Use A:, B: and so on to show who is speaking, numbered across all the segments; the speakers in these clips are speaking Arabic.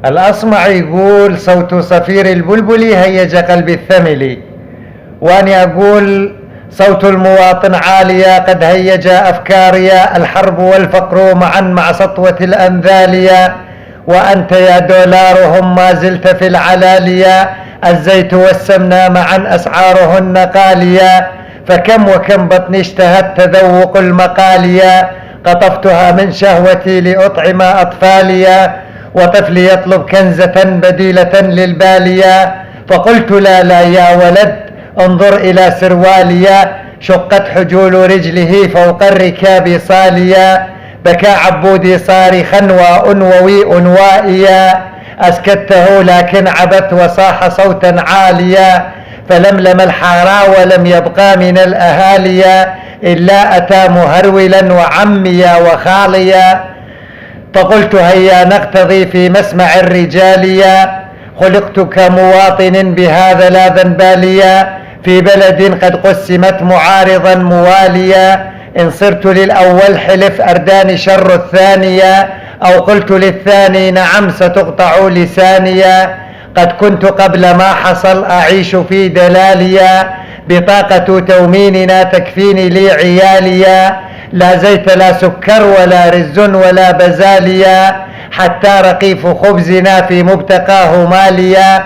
A: الأصمع يقول: صوت صفير البلبل هيج قلب الثمل. وأنا أقول: صوت المواطن عالية قد هيج أفكاريا، الحرب والفقر معا مع سطوة الأنذاليا، وأنت يا دولارهم ما زلت في العلالية، الزيت والسمنة معا أسعارهن قالية، فكم وكم بطن اشتهت تذوق المقاليا، قطفتها من شهوتي لأطعم أطفاليا، وطفلي يطلب كنزة بديلة للبالية، فقلت: لا لا يا ولد، انظر إلى سرواليا، شقت حجول رجله فوق الركاب صاليا، بكى عبودي صارخا وأنووي أنوائيا، أسكته لكن عبث وصاح صوتا عاليا، فلملم الحارى ولم يبقى من الأهاليا إلا أتى مهرولا وعميا وخاليا، فقلت: هيا نقتضي في مسمع الرجاليا، خلقت كمواطن بهذا لا ذنباليا، في بلد قد قسمت معارضا مواليا، إن صرت للأول حلف أرداني شر الثانية، أو قلت للثاني نعم ستقطع لسانيا، قد كنت قبل ما حصل أعيش في دلاليا، بطاقة توميننا تكفيني لي عياليا، لا زيت لا سكر ولا رز ولا بزاليا، حتى رقيف خبزنا في مبتقاه ماليا،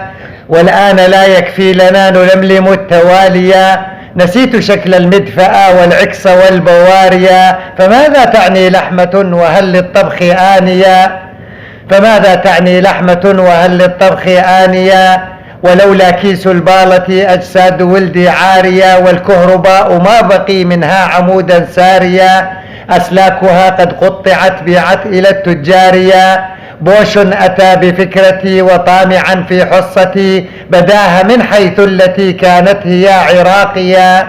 A: والآن لا يكفي لنا نلملم التواليا، نسيت شكل المدفأة والعكس والبواريا، فماذا تعني لحمة وهل للطبخ آنيا؟ فماذا تعني لحمة وهل للطبخ آنيا؟ ولولا كيس البالة أجساد ولدي عارية، والكهرباء ما بقي منها عمودا ساريا، أسلاكها قد قطعت بيعت إلى التجاريا، بوش أتى بفكرتي وطامعا في حصتي، بداها من حيث التي كانت هي عراقيا،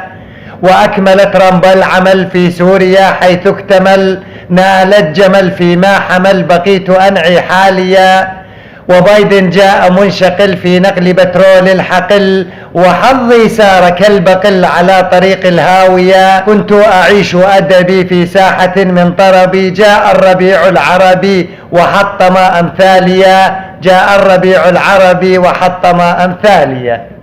A: وأكملت رمب العمل في سوريا حيث اكتمل، نالت جمل فيما حمل بقيت أنعي حاليا، وبايدن جاء منشقل في نقل بترول الحقل، وحظي سار كالبقل على طريق الهاوية، كنت أعيش أدبي في ساحة من طربي، جاء الربيع العربي وحطم أمثاليا، جاء الربيع العربي وحطم أمثاليا.